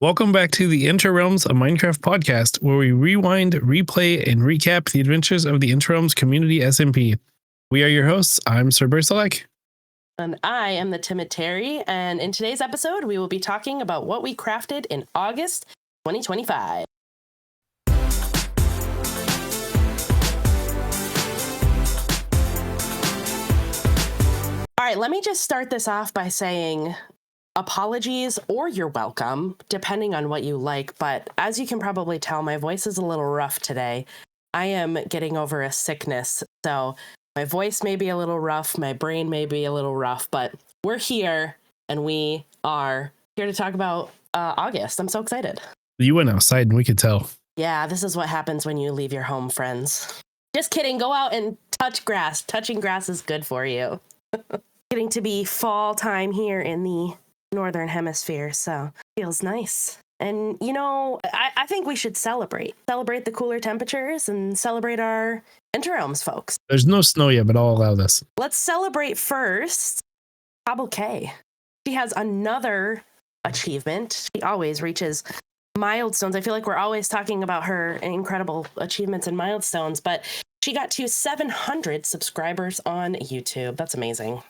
Welcome back to the Interrealms, a Minecraft podcast where we rewind, replay, and recap the adventures of the Interrealms community SMP. We are your hosts. I'm Sir Bersalek. And I am the Timid Terry, and in today's episode, we will be talking about what we crafted in August 2025. All right, let me just start this off by saying apologies or you're welcome, depending on what you like. But as you can probably tell, my voice is a little rough today. I am getting over a sickness, so my voice may be a little rough, my brain may be a little rough, but we're here and we are here to talk about August. I'm so excited. You went outside and we could tell. Yeah, this is what happens when you leave your home, friends. Just kidding. Go out and touch grass. Touching grass is good for you. Getting to be fall time here in the Northern Hemisphere, so feels nice. And, you know, I think we should celebrate the cooler temperatures and celebrate our Interrealms folks. There's no snow yet, but I'll allow this. Let's celebrate first Cobble K. She has another achievement. She always reaches milestones. I feel like we're always talking about her incredible achievements and milestones, but she got to 700 subscribers on YouTube. That's amazing.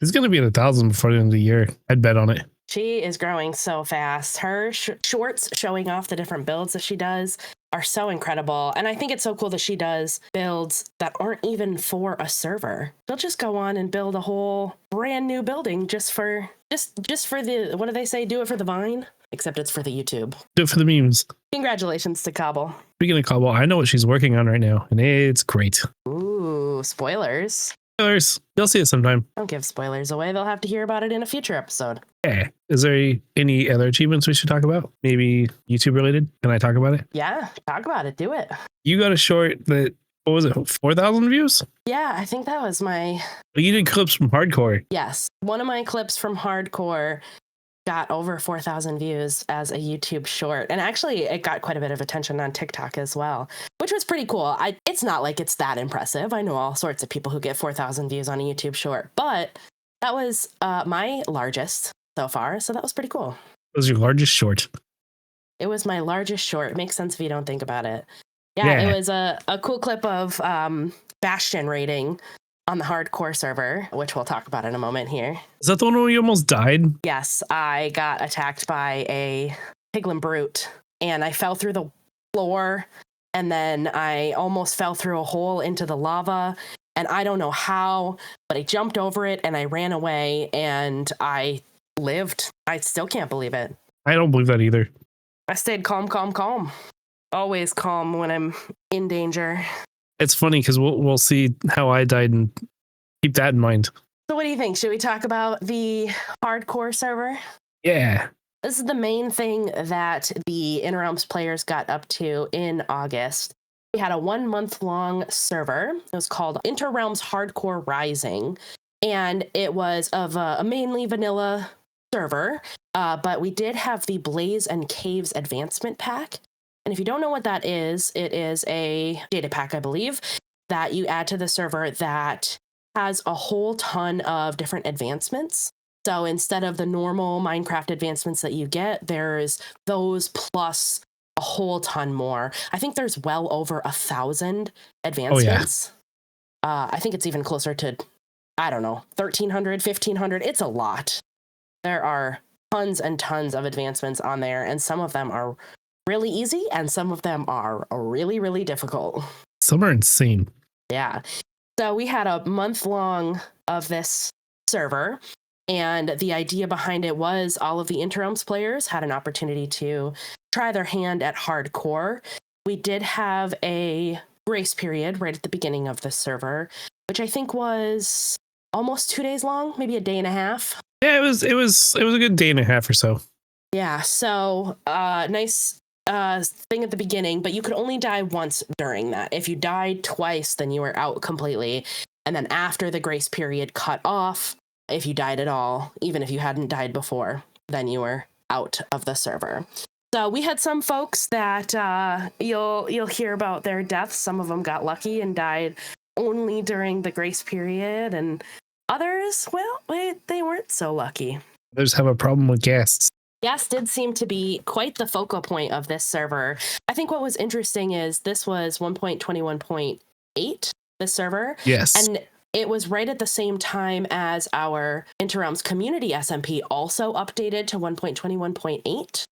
It's going to be at 1,000 before the end of the year. I'd bet on it. She is growing so fast. Her shorts showing off the different builds that she does are so incredible. And I think it's so cool that she does builds that aren't even for a server. She'll just go on and build a whole brand new building just for the, what do they say? Do it for the vine? Except it's for the YouTube. Do it for the memes. Congratulations to Cobble. Speaking of Cobble, I know what she's working on right now, and it's great. Ooh, spoilers. Spoilers. You'll see it sometime. Don't give spoilers away. They'll have to hear about it in a future episode. Yeah. Is there any other achievements we should talk about? Maybe YouTube related? Can I talk about it? Yeah, talk about it. Do it. You got a short that, what was it, 4,000 views? Yeah, I think that was my... You did clips from Hardcore. Yes. One of my clips from Hardcore got over 4,000 views as a YouTube short. And actually, it got quite a bit of attention on TikTok as well, which was pretty cool. It's not like it's that impressive. I know all sorts of people who get 4,000 views on a YouTube short, but that was my largest so far. So that was pretty cool. It was your largest short. It was my largest short. It makes sense if you don't think about it. Yeah. It was a cool clip of Bastion raiding on the Hardcore server, which we'll talk about in a moment here. Is that the one where you almost died? Yes, I got attacked by a piglin brute, and I fell through the floor, and then I almost fell through a hole into the lava, and I don't know how, but I jumped over it, and I ran away, and I lived. I still can't believe it. I don't believe that either. I stayed calm. Always calm when I'm in danger. It's funny because we'll see how I died and keep that in mind. So what do you think? Should we talk about the Hardcore server? Yeah. This is the main thing that the Interrealms players got up to in August. We had a 1 month long server. It was called Interrealms Hardcore Rising, and it was of a mainly vanilla server, but we did have the Blaze and Caves Advancement Pack. And if you don't know what that is, it is a data pack, I believe, that you add to the server that has a whole ton of different advancements. So instead of the normal Minecraft advancements that you get, there's those plus a whole ton more. I think there's well over 1,000 advancements. Oh, yeah. I think it's even closer to, I don't know, 1,300, 1,500. It's a lot. There are tons and tons of advancements on there, and some of them are really easy, and some of them are really, really difficult. Some are insane. Yeah. So we had a month long of this server, and the idea behind it was all of the Interrealms players had an opportunity to try their hand at Hardcore. We did have a grace period right at the beginning of the server, which I think was almost 2 days long, maybe a day and a half. Yeah, it was a good day and a half or so. Yeah. So nice thing at the beginning, but you could only die once during that. If you died twice, then you were out completely. And then after the grace period cut off, if you died at all, even if you hadn't died before, then you were out of the server. So we had some folks that you'll hear about their deaths. Some of them got lucky and died only during the grace period, and others, well, they weren't so lucky. Others have a problem with guests. Gas did seem to be quite the focal point of this server. I think what was interesting is this was 1.21.8, the server. Yes. And it was right at the same time as our Interrealms community SMP also updated to 1.21.8.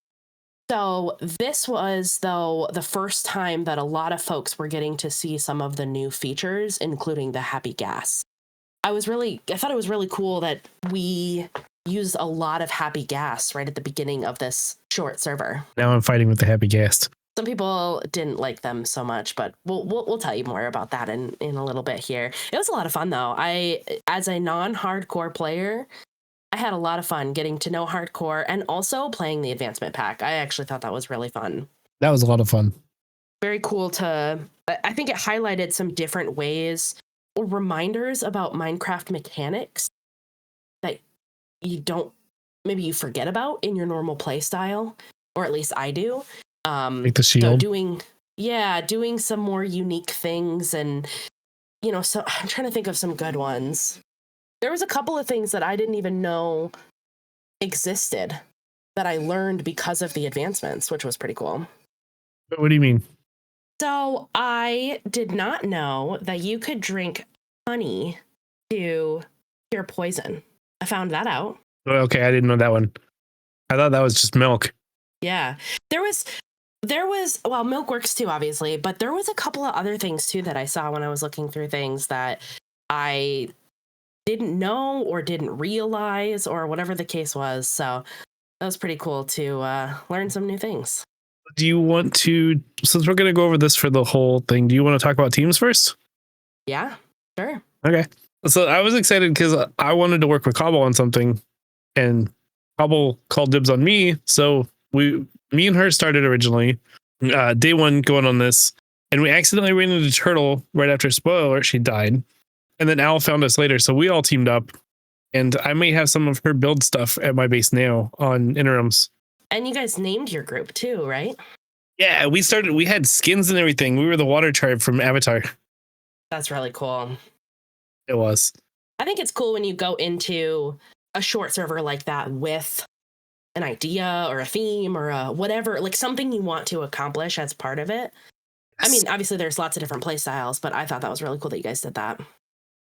So this was, though, the first time that a lot of folks were getting to see some of the new features, including the happy gas. I thought it was really cool that we used a lot of happy gas right at the beginning of this short server. Now I'm fighting with the happy gas. Some people didn't like them so much, but we'll tell you more about that in a little bit here. It was a lot of fun, though. As a non-hardcore player, I had a lot of fun getting to know hardcore and also playing the advancement pack. I actually thought that was really fun. That was a lot of fun. Very cool I think it highlighted some different ways or reminders about Minecraft mechanics that maybe you forget about in your normal play style, or at least I do. Like the shield. So doing some more unique things, and so I'm trying to think of some good ones. There was a couple of things that I didn't even know existed that I learned because of the advancements, which was pretty cool. What do you mean? So I did not know that you could drink honey to cure poison. I found that out. Okay, I didn't know that one. I thought that was just milk. Yeah. There was well, milk works too, obviously, but there was a couple of other things too that I saw when I was looking through things that I didn't know or didn't realize, or whatever the case was. So that was pretty cool to learn some new things. Do you want to, since we're going to go over this for the whole thing, do you want to talk about teams first? Yeah, sure. Okay. So I was excited because I wanted to work with Cobble on something, and Cobble called dibs on me. So me and her started originally, day one going on this, and we accidentally ran into Turtle right after, spoiler alert, she died. And then Al found us later. So we all teamed up, and I may have some of her build stuff at my base now on Interims. And you guys named your group too, right? Yeah, we had skins and everything. We were the water tribe from Avatar. That's really cool. It was. I think it's cool when you go into a short server like that with an idea or a theme or whatever, like something you want to accomplish as part of it. Yes. I mean, obviously there's lots of different play styles, but I thought that was really cool that you guys did that.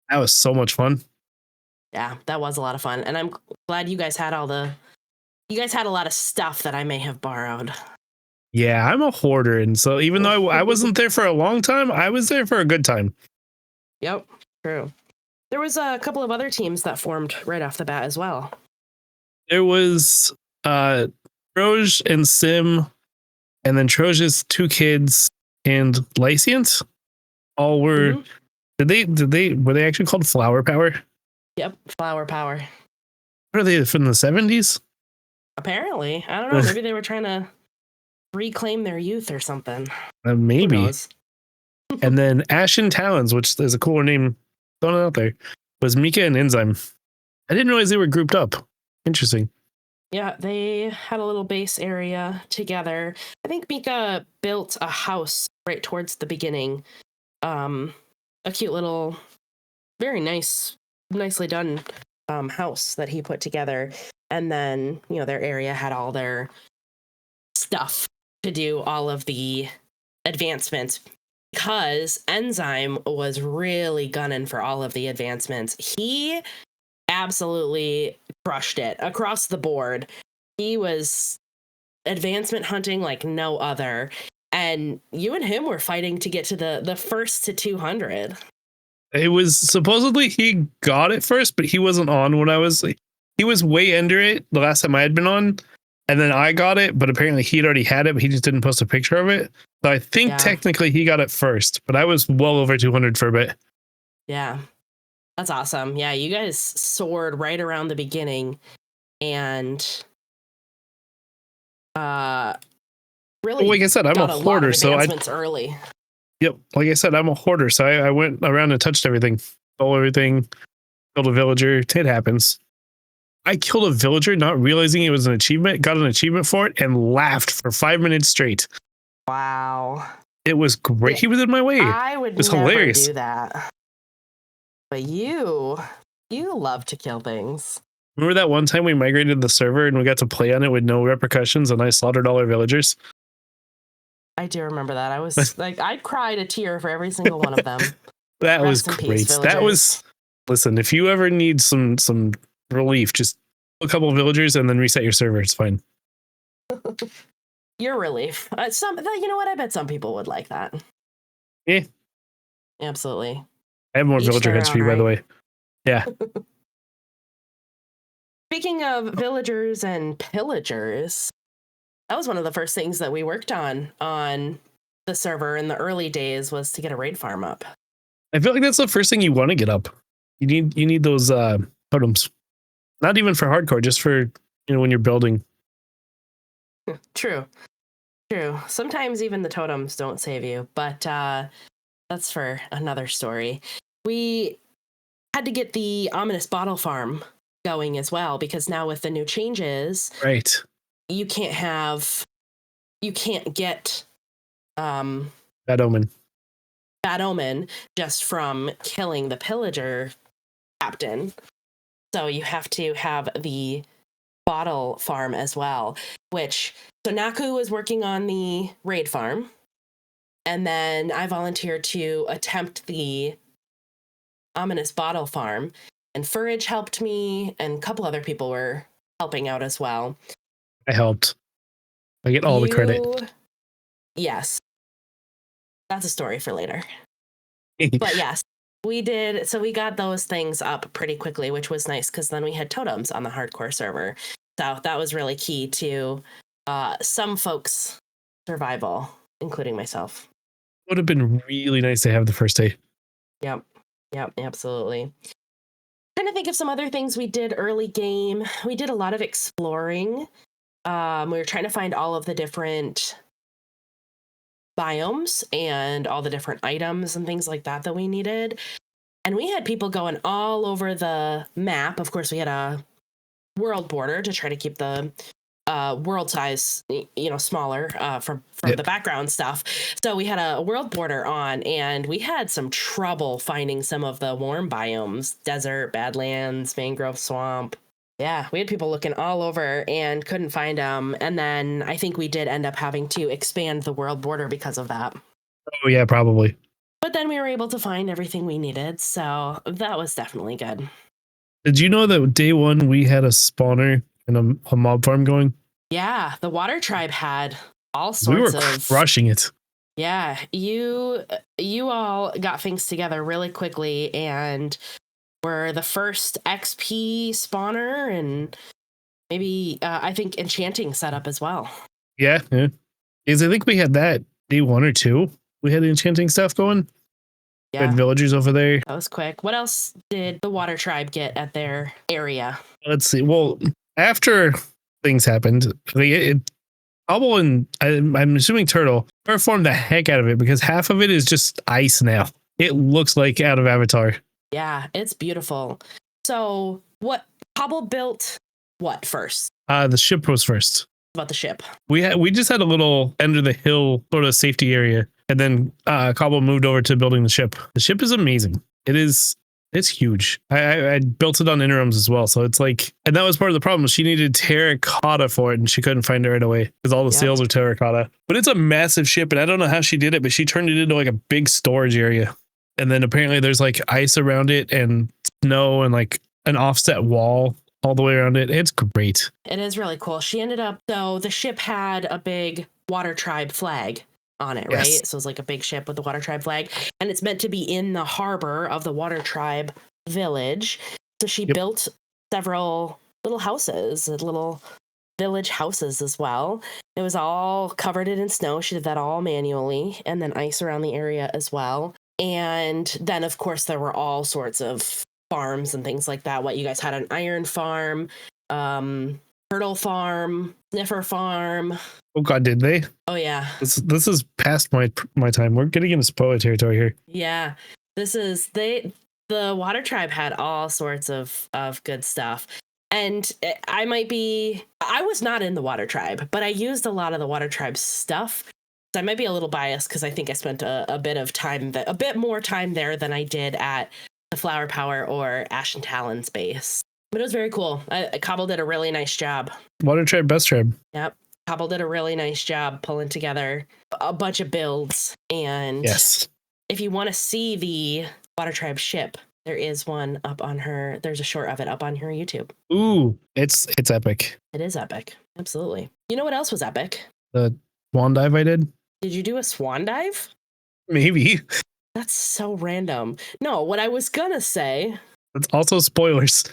That was so much fun. Yeah, that was a lot of fun. And I'm glad you guys had a lot of stuff that I may have borrowed. Yeah, I'm a hoarder. And so even though I wasn't there for a long time, I was there for a good time. Yep, true. There was a couple of other teams that formed right off the bat as well. There was Troj and Sim, and then Troj's two kids and Lyciant. All were were they actually called Flower Power? Yep, Flower Power. What are they, from the 70s? Apparently. I don't know. Maybe they were trying to reclaim their youth or something. Maybe. And then Ashen Talons, which is a cooler name thrown out there, was Mika and Enzyme. I didn't realize they were grouped up. Interesting. Yeah, they had a little base area together. I think Mika built a house right towards the beginning. A cute little, very nicely done house that he put together. And then, their area had all their stuff to do all of the advancements, because Enzyme was really gunning for all of the advancements. He absolutely crushed it across the board. He was advancement hunting like no other. And you and him were fighting to get to the first to 200. It was supposedly he got it first, but he wasn't on when he was way under it the last time I had been on. And then I got it, but apparently he'd already had it, but he just didn't post a picture of it. So I think technically he got it first, but I was well over 200 for a bit. Yeah. That's awesome. Yeah, you guys soared right around the beginning, and really, like I said, I'm a hoarder, so early. Yep, like I said, I'm a hoarder, so I went around and touched everything, stole everything, killed a villager. It happens. I killed a villager, not realizing it was an achievement, got an achievement for it, and laughed for 5 minutes straight. Wow. It was great. He was in my way. I would it was never hilarious. do that. But you love to kill things. Remember that one time we migrated the server and we got to play on it with no repercussions and I slaughtered all our villagers? I do remember that. I was like, I cried a tear for every single one of them. That was Rest in great. peace, That was, listen, if you ever need some relief, just a couple of villagers and then reset your server. It's fine. Your relief. You know what? I bet some people would like that. Yeah. Absolutely. I have more Each villager their heads for own, you, by the right? way. Yeah. Speaking of villagers and pillagers, that was one of the first things that we worked on the server in the early days was to get a raid farm up. I feel like that's the first thing you want to get up. You need those totems. Not even for hardcore, just for when you're building. True. Sometimes even the totems don't save you, but that's for another story. We had to get the ominous bottle farm going as well, because now with the new changes, right, you can't get Bad Omen just from killing the pillager captain. So you have to have the bottle farm as well, so Naku was working on the raid farm, and then I volunteered to attempt the ominous bottle farm, and Furridge helped me, and a couple other people were helping out as well. I helped. I get all the credit. Yes. That's a story for later. But yes, we did. So we got those things up pretty quickly, which was nice because then we had totems on the hardcore server. So that was really key to some folks' survival, including myself. Would have been really nice to have the first day. Yep, absolutely. Trying to think of some other things we did early game. We did a lot of exploring. We were trying to find all of the different biomes and all the different items and things like that we needed. And we had people going all over the map. Of course, we had a world border to try to keep the world size, smaller from the background stuff. So we had a world border on, and we had some trouble finding some of the warm biomes: desert, badlands, mangrove swamp. Yeah, we had people looking all over and couldn't find them. And then I think we did end up having to expand the world border because of that. Oh yeah, probably. But then we were able to find everything we needed, so that was definitely good. Did you know that day one we had a spawner and a mob farm going? Yeah, the water tribe had all sorts of... We were crushing it. Yeah, you all got things together really quickly and were the first XP spawner and maybe, I think, enchanting setup as well. Yeah. Because I think we had that day 1 or 2. We had the enchanting stuff going. Yeah. Had villagers over there. That was quick. What else did the water tribe get at their area? Let's see. Well, after things happened, Bubble and I'm assuming Turtle performed the heck out of it because half of it is just ice now. It looks like out of Avatar. Yeah, it's beautiful. So Hobble built what first? The ship was first. About the ship. We just had a little end of the hill sort of safety area, and then Cobble moved over to building the ship. The ship is amazing. It's huge. I built it on interims as well, so it's like, and that was part of the problem. She needed terracotta for it, and she couldn't find it right away because all the sails are terracotta. But it's a massive ship, and I don't know how she did it, but she turned it into like a big storage area. And then apparently there's like ice around it and snow and like an offset wall all the way around it. It's great. It is really cool. She ended up, though, the ship had a big water tribe flag on it, right? So it's like a big ship with the water tribe flag, and it's meant to be in the harbor of the water tribe village. So she built several little houses, little village houses as well. It was all covered in snow. She did that all manually, and then ice around the area as well. And then, of course, there were all sorts of farms and things like that. What you guys had: an iron farm, turtle farm, sniffer farm. Oh God, did they? Oh yeah. This is past my time. We're getting into spoiler territory here. Yeah, the water tribe had all sorts of good stuff. And I was not in the water tribe, but I used a lot of the water tribe stuff. So I might be a little biased because I think I spent a bit more time there than I did at the Flower Power or Ashen Talon's base. But it was very cool. Cobble did a really nice job. Water Tribe, Best Tribe. Yep. Cobble did a really nice job pulling together a bunch of builds. And Yes. if you want to see the Water Tribe ship, there is one up on her. There's a short of it up on her YouTube. Ooh, it's epic. It is epic. Absolutely. You know what else was epic? The swan dive I did? Did you do a swan dive? Maybe. That's so random. No, what I was gonna say It's also spoilers.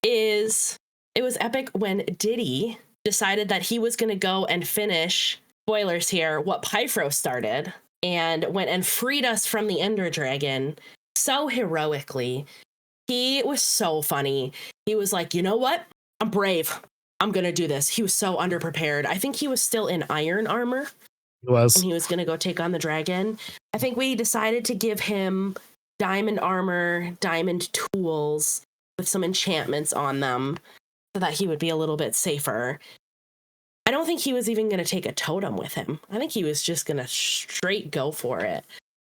is it was epic when Diddy decided that he was gonna go and finish, spoilers here, what Pyfro started, and went and freed us from the Ender Dragon so heroically. He was so funny. He was like, you know what? I'm brave. I'm going to do this. He was so underprepared. I think he was still in iron armor. It was. And he was going to go take on the dragon. I think we decided to give him diamond armor, diamond tools with some enchantments on them so that he would be a little bit safer. I don't think he was even going to take a totem with him. I think he was just going to straight go for it.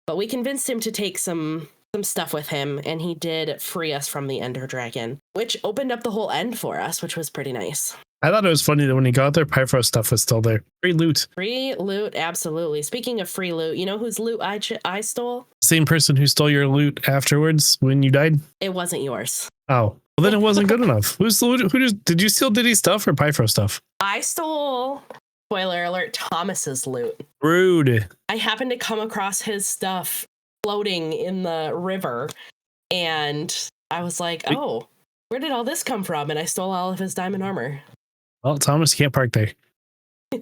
But we convinced him to take some stuff with him, and he did free us from the Ender Dragon, which opened up the whole end for us, which was pretty nice. I thought it was funny that when he got there, Pyfro stuff was still there. Free loot. Free loot, absolutely. Speaking of free loot, you know whose loot I stole? Same person who stole your loot afterwards when you died? It wasn't yours. Oh. Well, then it wasn't good enough. Who's the loot? Did you steal Diddy's stuff or Pyfro stuff? I stole, spoiler alert, Thomas's loot. Rude. I happened to come across his stuff floating in the river, and I was like, oh, where did all this come from? And I stole all of his diamond armor. Well, Thomas, you can't park there.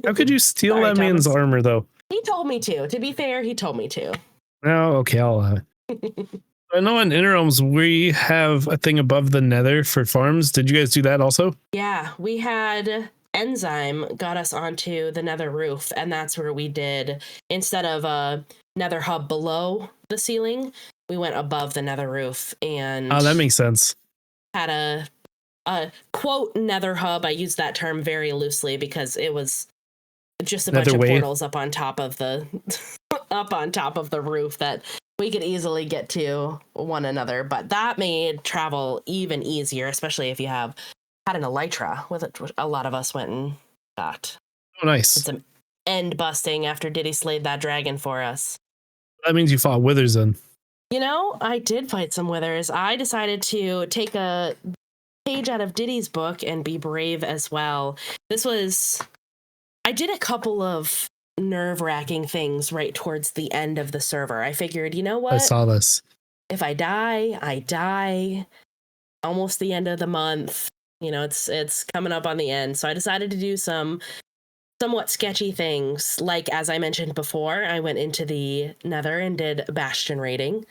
How could you steal Sorry, that man's Thomas. armor, though? He told me to. To be fair, he told me to. Oh, okay, I'll allow it. I know in Innerrealms we have a thing above the nether for farms. Did you guys do that also? Yeah, we had Enzyme got us onto the nether roof, and that's where we did, instead of a nether hub below the ceiling, we went above the nether roof and Oh, that makes sense. had a quote nether hub. I use that term very loosely because it was just a bunch of portals up on top of the up on top of the roof that we could easily get to one another. But that made travel even easier, especially if you had an elytra with it. A lot of us went and got. Oh, nice. Some end busting after Diddy slayed that dragon for us. That means you fought withers then. You know, I did fight some withers. I decided to take a page out of Diddy's book and be brave as well. I did a couple of nerve-wracking things right towards the end of the server. I figured, you know what? I saw this. If I die, I die. Almost the end of the month. You know, it's coming up on the end. So I decided to do some somewhat sketchy things. Like, as I mentioned before, I went into the nether and did bastion raiding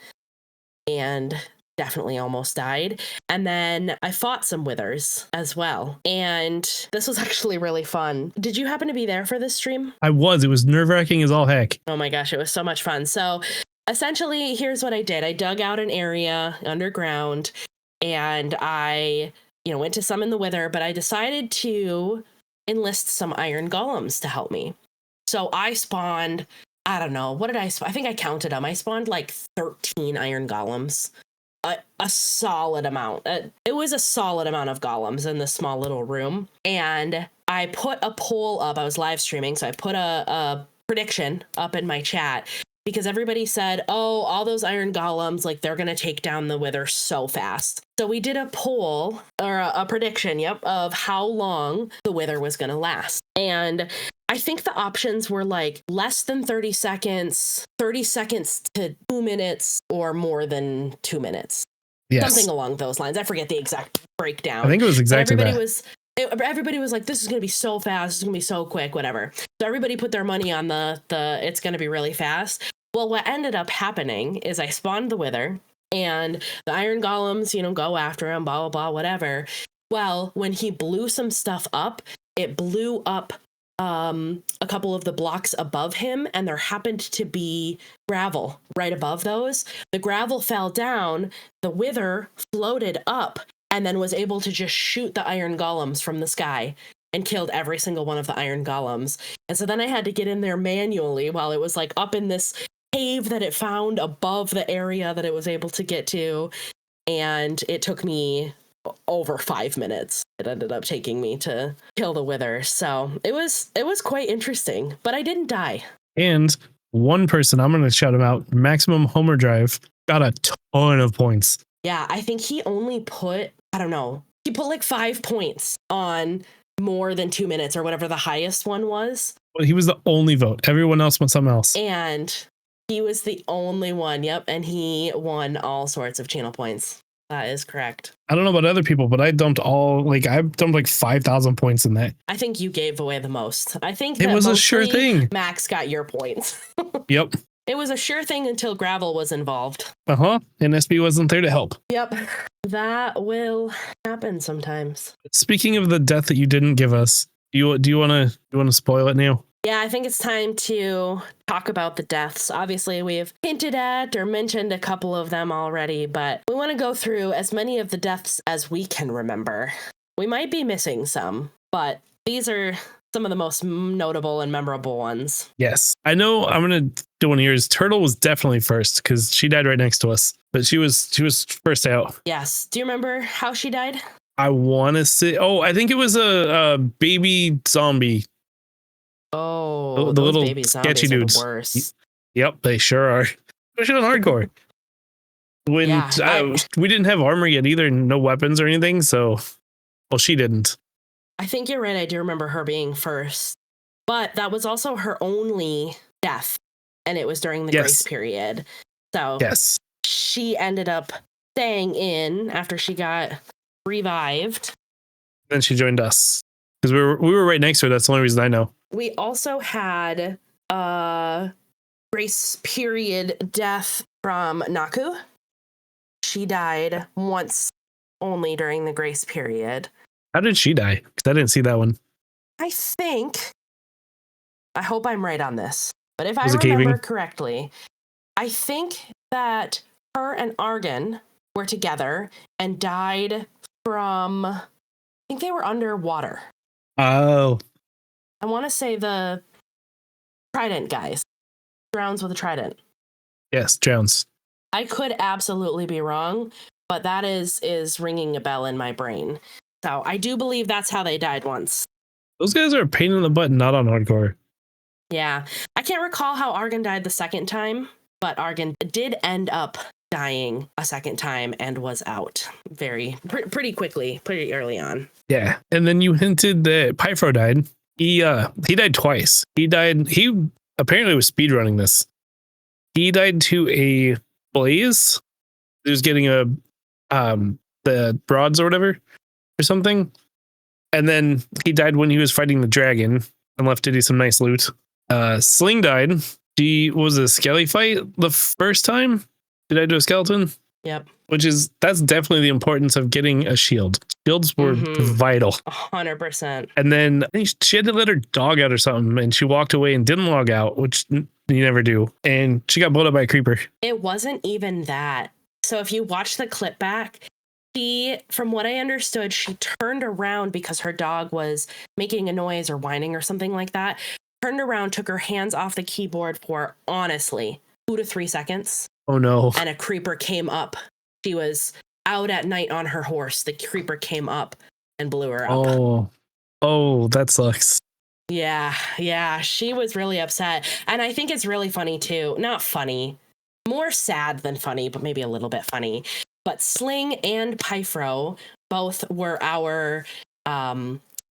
and definitely almost died. And then I fought some withers as well. And this was actually really fun. Did you happen to be there for this stream? I was. It was nerve-wracking as all heck. Oh my gosh, it was so much fun. So essentially, here's what I did. I dug out an area underground and I, went to summon the wither, but I decided to enlist some iron golems to help me. So I spawned, I don't know, what did I spawn? I think I counted them. I spawned like 13 iron golems. A solid amount. It was a solid amount of golems in this small little room. And I put a poll up. I was live streaming, so I put a prediction up in my chat because everybody said, oh, all those iron golems, like they're going to take down the wither so fast. So we did a poll or a prediction, of how long the wither was going to last. And I think the options were like less than 30 seconds to 2 minutes, or more than 2 minutes. Yes. Something along those lines. I forget the exact breakdown. I think it was exactly everybody that. Everybody was like, this is going to be so fast. It's going to be so quick, whatever. So everybody put their money on the it's going to be really fast. Well, what ended up happening is I spawned the wither and the iron golems, go after him, blah, blah, blah, whatever. Well, when he blew some stuff up, it blew up a couple of the blocks above him, and there happened to be gravel right above those. The gravel fell down, the wither floated up, and then was able to just shoot the iron golems from the sky and killed every single one of the iron golems. And so then I had to get in there manually while it was like up in this cave that it found above the area that it was able to get to. And it took me over 5 minutes it ended up taking me to kill the wither. So it was quite interesting, but I didn't die. And one person, I'm going to shout him out, Maximum Homer Drive, got a ton of points. Yeah, I think he only put, I don't know, he put like 5 points on more than 2 minutes or whatever the highest one was. Well, he was the only vote. Everyone else went something else. And he was the only one. Yep. And he won all sorts of channel points. That is correct. I don't know about other people, but I dumped like 5,000 points in that. I think you gave away the most. I think it was a sure thing. Max got your points. Yep. It was a sure thing until gravel was involved. And SB wasn't there to help. Yep. That will happen sometimes. Speaking of the death that you didn't give us, do you want to spoil it now? Yeah, I think it's time to talk about the deaths. Obviously, we've hinted at or mentioned a couple of them already, but we want to go through as many of the deaths as we can remember. We might be missing some, but these are some of the most notable and memorable ones. Yes. I know I'm going to do one of yours. Turtle was definitely first because she died right next to us, but she was first out. Yes. Do you remember how she died? I want to say, I think it was a baby zombie. Oh, the those little baby sketchy zombies are dudes. the worst. Yep, they sure are. Especially on hardcore. When we didn't have armor yet either, no weapons or anything, so she didn't. I think you're right. I do remember her being first, but that was also her only death, and it was during the grace period. So yes, she ended up staying in after she got revived. Then she joined us because we were right next to her. That's the only reason I know. We also had a grace period death from Naku. She died once only during the grace period. How did she die? Because I didn't see that one. I hope I'm right on this, but if I remember correctly, I think that her and Argon were together and died from, I think they were underwater. Oh. I want to say the Trident guys. Drowns with a trident. Yes, drowns. I could absolutely be wrong, but that is ringing a bell in my brain. So I do believe that's how they died once. Those guys are a pain in the butt, not on hardcore. Yeah. I can't recall how Argon died the second time, but Argon did end up dying a second time and was out pretty quickly, pretty early on. Yeah. And then you hinted that Pyfro died. He died twice. He apparently was speedrunning this. He died to a blaze. He was getting the rods or whatever or something. And then he died when he was fighting the dragon and left Diddy some nice loot. Sling died. She was a skelly fight the first time. Did I do a skeleton? Yep. That's definitely the importance of getting a shield. Shields were vital. 100%. And then I think she had to let her dog out or something, and she walked away and didn't log out, which you never do. And she got blown up by a creeper. It wasn't even that. So if you watch the clip back, from what I understood, she turned around because her dog was making a noise or whining or something like that. Turned around, took her hands off the keyboard for, honestly, 2 to 3 seconds. Oh, no. And a creeper came up. She was out at night on her horse. The creeper came up and blew her up. Oh, that sucks. Yeah. She was really upset. And I think it's really funny, too. Not funny. More sad than funny, but maybe a little bit funny. But Sling and Pyfro both were our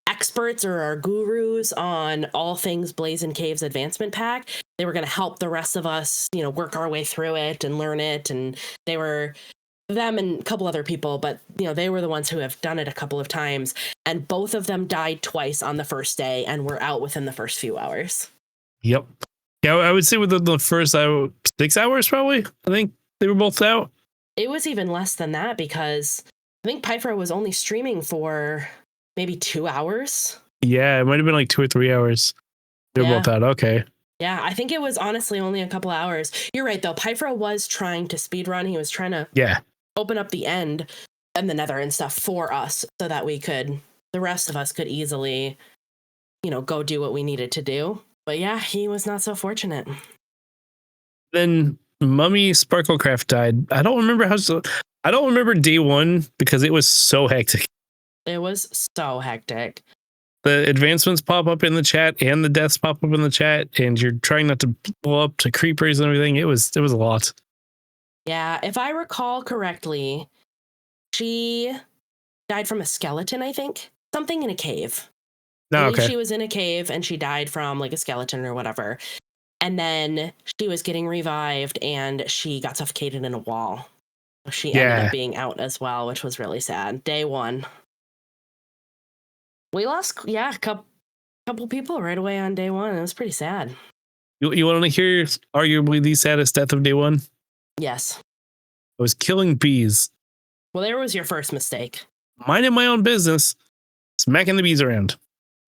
experts or our gurus on all things Blazing Caves Advancement Pack. They were going to help the rest of us, work our way through it and learn it. And they were them and a couple other people, but they were the ones who have done it a couple of times. And both of them died twice on the first day and were out within the first few hours. Yep. Yeah, I would say within the first 6 hours, probably. I think they were both out. It was even less than that because I think Pyfro was only streaming for maybe 2 hours. Yeah, it might have been like 2 or 3 hours. They were both out. Okay. Yeah, I think it was honestly only a couple hours. You're right, though. Pyfro was trying to speedrun. He was trying to open up the end and the nether and stuff for us so that the rest of us could easily, go do what we needed to do. But yeah, he was not so fortunate. Then Mummy Sparklecraft died. I don't remember I don't remember day one because it was so hectic. It was so hectic. The advancements pop up in the chat and the deaths pop up in the chat, and you're trying not to blow up to creepers and everything. It was a lot. Yeah, if I recall correctly, she died from a skeleton, I think. Something in a cave. I No, believe okay. she was in a cave and she died from like a skeleton or whatever. And then she was getting revived and she got suffocated in a wall. She ended Yeah. up being out as well, which was really sad. Day one. We lost, a couple people right away on day one. It was pretty sad. You want to hear arguably the saddest death of day one? Yes. I was killing bees. Well, there was your first mistake. Minding my own business, smacking the bees around.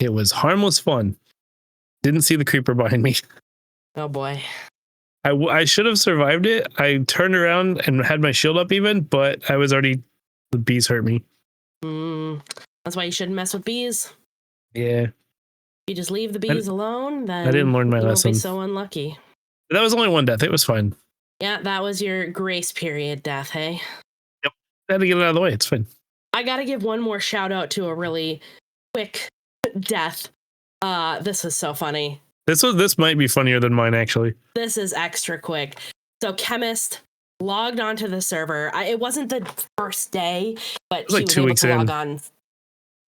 It was harmless fun. Didn't see the creeper behind me. Oh boy. I should have survived it. I turned around and had my shield up even, but I was already, the bees hurt me. That's why you shouldn't mess with bees. Yeah. You just leave the bees alone, then I didn't learn my lesson. You'll be so unlucky. But that was only one death. It was fine. Yeah, that was your grace period death, hey? Yep. I had to get it out of the way. It's fine. I gotta give one more shout out to a really quick death. This is so funny. This might be funnier than mine, actually. This is extra quick. So Chemist logged onto the server. It wasn't the first day, but like 2 weeks able to in. log on.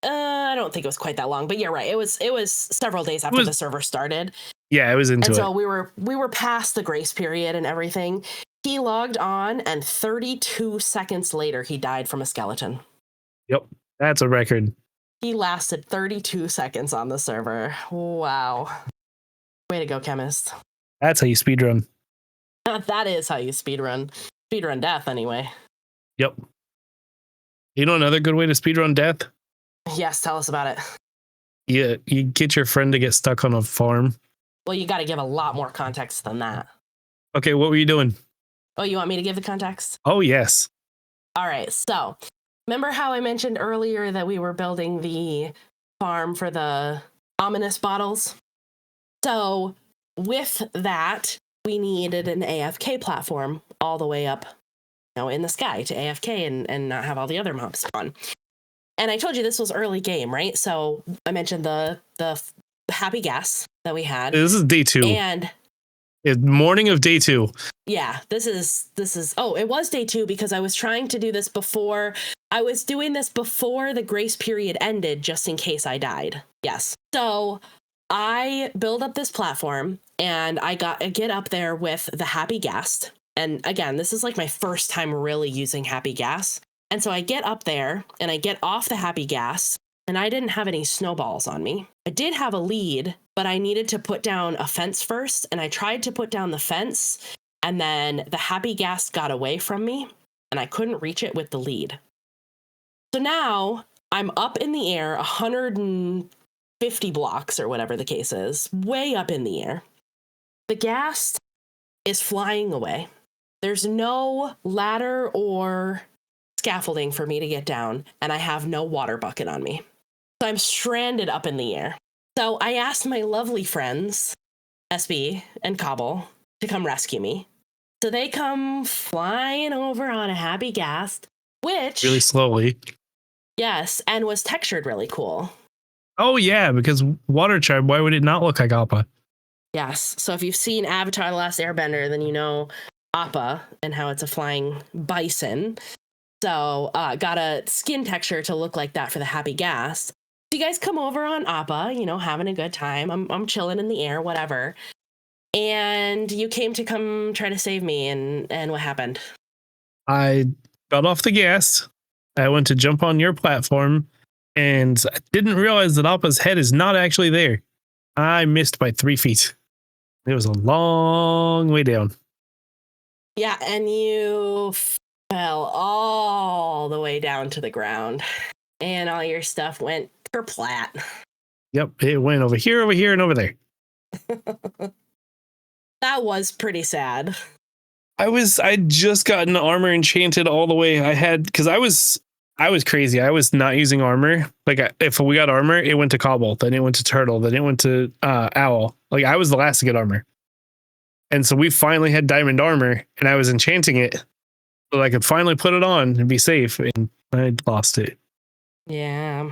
I don't think it was quite that long, but you're right. It was several days after the server started. Yeah, I was into it. And so we were past the grace period and everything. He logged on, and 32 seconds later, he died from a skeleton. Yep, that's a record. He lasted 32 seconds on the server. Wow. Way to go, Chemist. That's how you speedrun. That is how you speedrun. Speedrun death, anyway. Yep. You know another good way to speedrun death? Yes, tell us about it. Yeah, you get your friend to get stuck on a farm. Well, you got to give a lot more context than that. Okay, what were you doing? Oh, you want me to give the context? Oh, yes. All right, so remember how I mentioned earlier that we were building the farm for the ominous bottles? So with that, we needed an AFK platform all the way up, in the sky to AFK and not have all the other mobs spawn. And I told you this was early game, right? So I mentioned the happy gas that we had. This is day 2. And morning of day 2. Yeah, this is it was day 2 because I was trying to do this before. I was doing this before the grace period ended, just in case I died. Yes. So I build up this platform and I get up there with the happy gas. And again, this is like my first time really using happy gas. And so I get up there and I get off the happy gas, and I didn't have any snowballs on me. I did have a lead, but I needed to put down a fence first. And I tried to put down the fence, and then the happy gas got away from me and I couldn't reach it with the lead. So now I'm up in the air 150 blocks or whatever the case is, way up in the air. The gas is flying away. There's no ladder or scaffolding for me to get down, and I have no water bucket on me. So I'm stranded up in the air. So I asked my lovely friends, SB and Cobble, to come rescue me. So they come flying over on a happy gas, which Really slowly. Yes, and was textured really cool. Oh, yeah, because water tribe, why would it not look like Appa? Yes, so if you've seen Avatar The Last Airbender, then you know Appa and how it's a flying bison. So got a skin texture to look like that for the happy gas. So you guys come over on Appa, having a good time. I'm chilling in the air, whatever. And you came to come try to save me, and what happened? I got off the gas. I went to jump on your platform, and I didn't realize that Appa's head is not actually there. I missed by 3 feet. It was a long way down. Yeah, and you fell all the way down to the ground, and all your stuff went kerplat. Yep, it went over here, and over there. That was pretty sad. I'd just gotten armor enchanted all the way. Because I was crazy. I was not using armor. Like, if we got armor, it went to Cobble, then it went to Turtle, then it went to Owl. Like, I was the last to get armor. And so we finally had diamond armor, and I was enchanting it. so I could finally put it on and be safe, and I lost it. Yeah.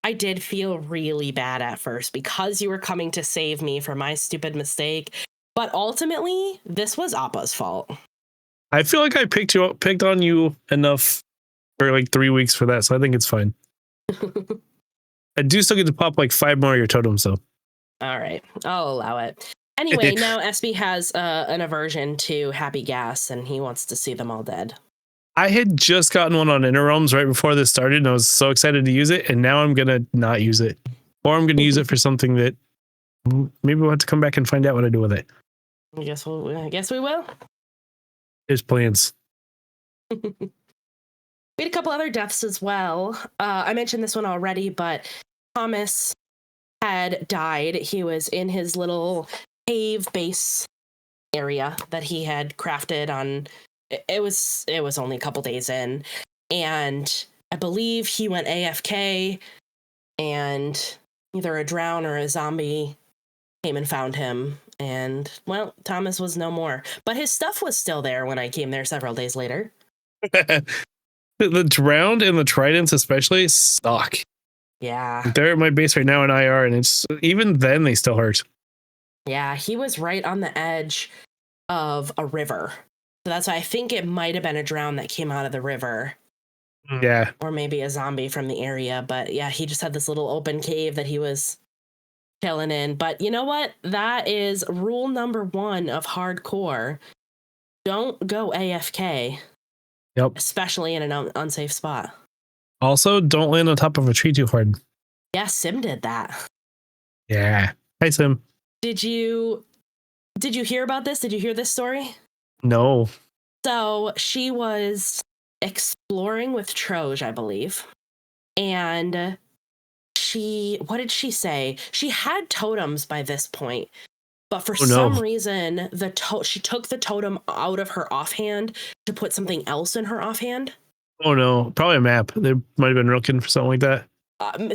I did feel really bad at first because you were coming to save me for my stupid mistake. But ultimately, this was Appa's fault. I feel like I picked on you enough for like 3 weeks for that, so I think it's fine. I do still get to pop like 5 more of your totems, though. All right, I'll allow it. Anyway, now SB has an aversion to Happy Gas, and he wants to see them all dead. I had just gotten one on Inner Realms right before this started, and I was so excited to use it, and now I'm gonna not use it, or I'm gonna use it for something that maybe we'll have to come back and find out what I do with it. I guess we will. There's plans. We had a couple other deaths as well. I mentioned this one already, but Thomas had died. He was in his little cave base area that he had crafted on. It was only a couple days in, and I believe he went AFK, and either a drown or a zombie came and found him. And well, Thomas was no more, but his stuff was still there when I came there several days later. The drowned and the tridents especially suck. Yeah. They're at my base right now in IR, and it's even then they still hurt. Yeah, he was right on the edge of a river. So that's why I think it might have been a drown that came out of the river. Yeah. Or maybe a zombie from the area. But yeah, he just had this little open cave that he was chilling in. But you know what? That is rule number 1 of hardcore. Don't go AFK. Yep. Especially in an unsafe spot. Also, don't land on top of a tree too hard. Yeah, Sim did that. Yeah. Hi, Sim. Did you hear about this? Did you hear this story? No. So she was exploring with Troge, I believe. And what did she say? She had totems by this point. But for some reason, she took the totem out of her offhand to put something else in her offhand. Oh no, probably a map. They might have been looking for something like that.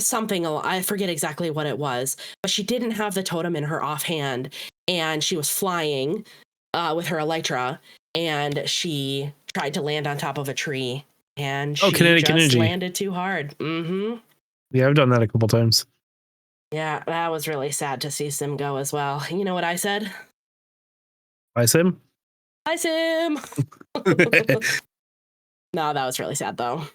Something, I forget exactly what it was, but she didn't have the totem in her offhand, and she was flying with her Elytra, and she tried to land on top of a tree, and she just landed too hard. Mm-hmm. Yeah, I've done that a couple times. Yeah, that was really sad to see Sim go as well. You know what I said? Hi, Sim. Hi, Sim. No, that was really sad though.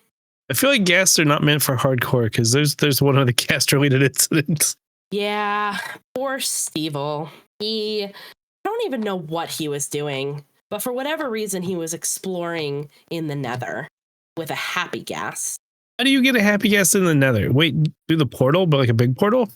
I feel like ghasts are not meant for hardcore because there's one of the ghast related incidents. Yeah, poor Stevel. I don't even know what he was doing, but for whatever reason, he was exploring in the Nether with a happy gas. How do you get a happy gas in the Nether? Wait, through the portal, but like a big portal?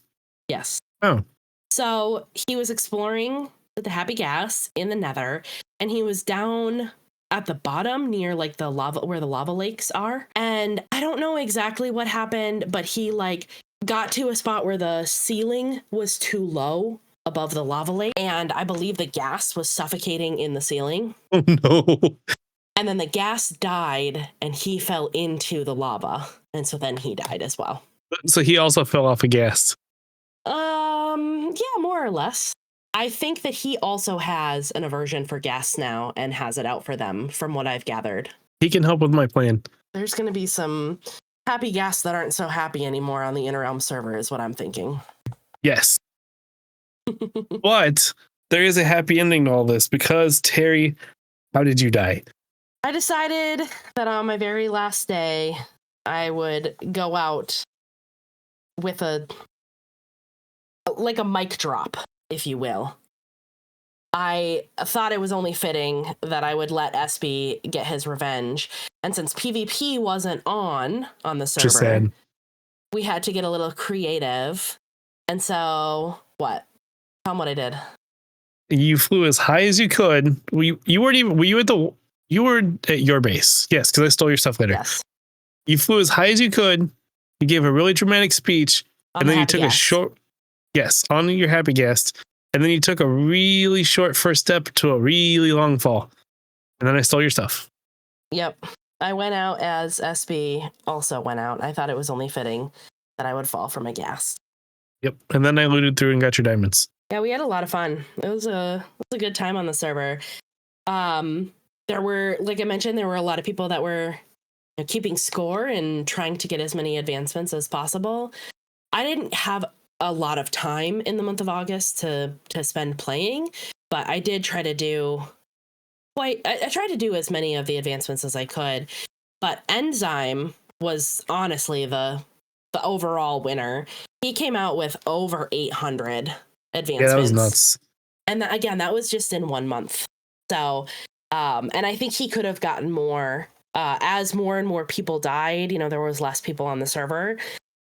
Yes. Oh. So he was exploring with the happy gas in the Nether, and he was down at the bottom near like the lava, where the lava lakes are. And I don't know exactly what happened, but he like got to a spot where the ceiling was too low above the lava lake. And I believe the gas was suffocating in the ceiling. Oh no. And then the gas died and he fell into the lava. And so then he died as well. So he also fell off a gas. Yeah, more or less. I think that he also has an aversion for gas now and has it out for them, from what I've gathered. He can help with my plan. There's going to be some happy gas that aren't so happy anymore on the Inner Realm server, is what I'm thinking. Yes. But there is a happy ending to all this because, Terry, how did you die? I decided that on my very last day, I would go out with a mic drop, if you will. I thought it was only fitting that I would let SB get his revenge. And since PvP wasn't on the server, we had to get a little creative. And so, what? Tell them what I did. You flew as high as you could. You weren't even, you were at your base. Yes, because I stole your stuff later. Yes. You flew as high as you could. You gave a really dramatic speech. And then you took a short, on your happy guest. And then you took a really short first step to a really long fall. And then I stole your stuff. Yep. I went out as SB also went out. I thought it was only fitting that I would fall from a gas. Yep. And then I looted through and got your diamonds. Yeah, we had a lot of fun. It was a good time on the server. there were, like I mentioned, there were a lot of people that were keeping score and trying to get as many advancements as possible. I didn't have a lot of time in the month of August to spend playing, but I did try to do I tried to do as many of the advancements as I could. But Enzyme was honestly the overall winner. He came out with over 800 advancements. Yeah, that was nuts. And again, that was just in 1 month. So, and I think he could have gotten more as more and more people died. There was less people on the server.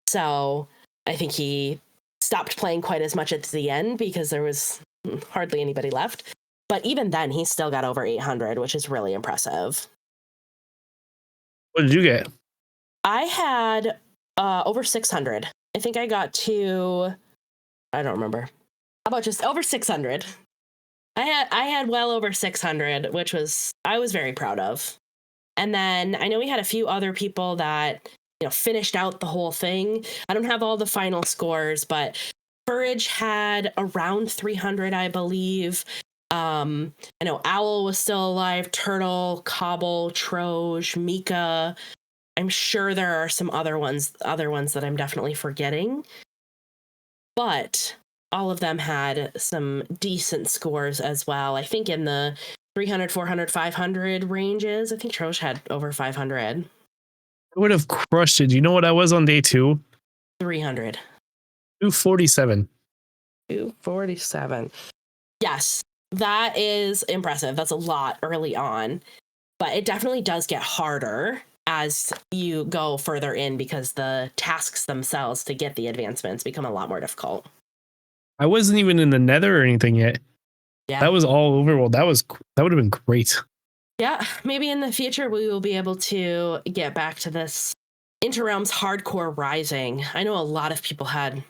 So I think he stopped playing quite as much at the end because there was hardly anybody left. But even then, he still got over 800, which is really impressive. What did you get? I had over 600. I think I got to, I don't remember. How about just over 600? I had well over 600, which I was very proud of. And then I know we had a few other people that finished out the whole thing. I don't have all the final scores, but Courage had around 300, I believe. I know Owl was still alive, Turtle, Cobble, Troge, Mika. I'm sure there are some other ones that I'm definitely forgetting. But all of them had some decent scores as well. I think in the 300, 400, 500 ranges. I think Troge had over 500. I would have crushed it. You know what I was on day 2? 300. 247. 247. Yes, that is impressive. That's a lot early on. But it definitely does get harder as you go further in because the tasks themselves to get the advancements become a lot more difficult. I wasn't even in the Nether or anything yet. Yeah. That was all overworld. That would have been great. Yeah, maybe in the future we will be able to get back to this Interrealms Hardcore Rising. I know a lot of people had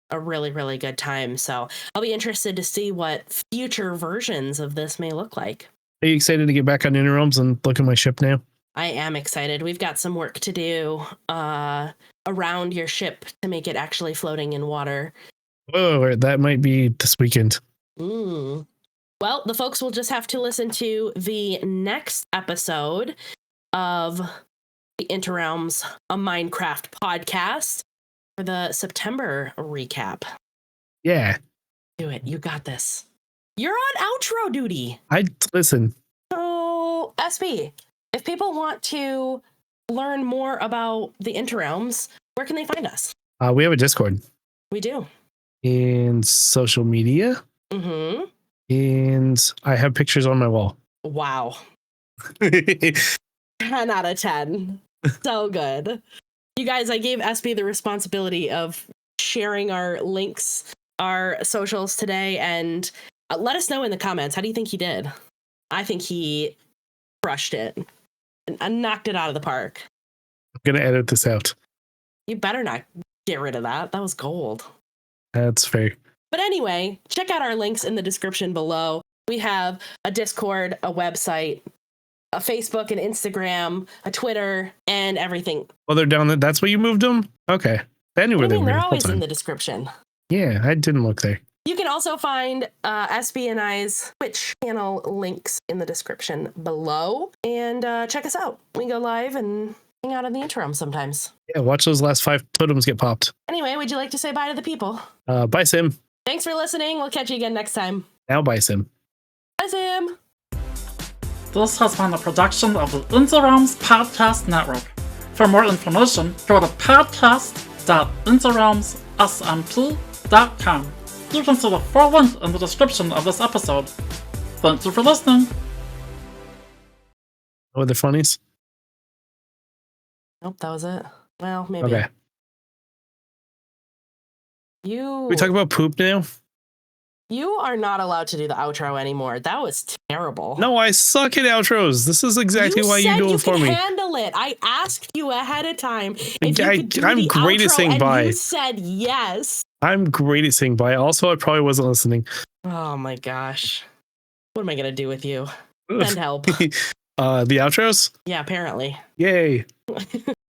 a really, really good time, so I'll be interested to see what future versions of this may look like. Are you excited to get back on Interrealms and look at my ship now? I am excited. We've got some work to do around your ship to make it actually floating in water. Oh, that might be this weekend. Well, the folks will just have to listen to the next episode of the Interrealms, a Minecraft podcast for the September recap. Yeah. Do it. You got this. You're on outro duty. Listen. So, SB, if people want to learn more about the Interrealms, where can they find us? We have a Discord. We do. And social media. Mm-hmm. And I have pictures on my wall. Wow. 10 out of 10. So good. You guys, I gave SB the responsibility of sharing our links, our socials today, and let us know in the comments. How do you think he did? I think he crushed it and knocked it out of the park. I'm going to edit this out. You better not get rid of that. That was gold. That's fair. But anyway, check out our links in the description below. We have a Discord, a website, a Facebook, an Instagram, a Twitter, and everything. Well, they're down there. That's where you moved them? Okay. I knew where they were. They're always in the description. Yeah, I didn't look there. You can also find SB and I's Twitch channel links in the description below. And check us out. We go live and hang out in the interim sometimes. Yeah, watch those last 5 totems get popped. Anyway, would you like to say bye to the people? Bye, Sim. Thanks for listening. We'll catch you again next time. Now, bye, Sim. Bye, Sim. This has been a production of the Interrealms Podcast Network. For more information, go to podcast.interrealmssmp.com. You can see the full link in the description of this episode. Thank you for listening. Oh, the funnies? Nope, that was it. Well, maybe. Okay. We talk about poop now? You are not allowed to do the outro anymore. That was terrible. No, I suck at outros. This is exactly why you do it for me. You handle it. I asked you ahead of time if you could do I'm the great at outro, saying and bye. you said yes. I'm great at saying bye. Also, I probably wasn't listening. Oh my gosh. What am I going to do with you? Send help. The outros? Yeah, apparently. Yay.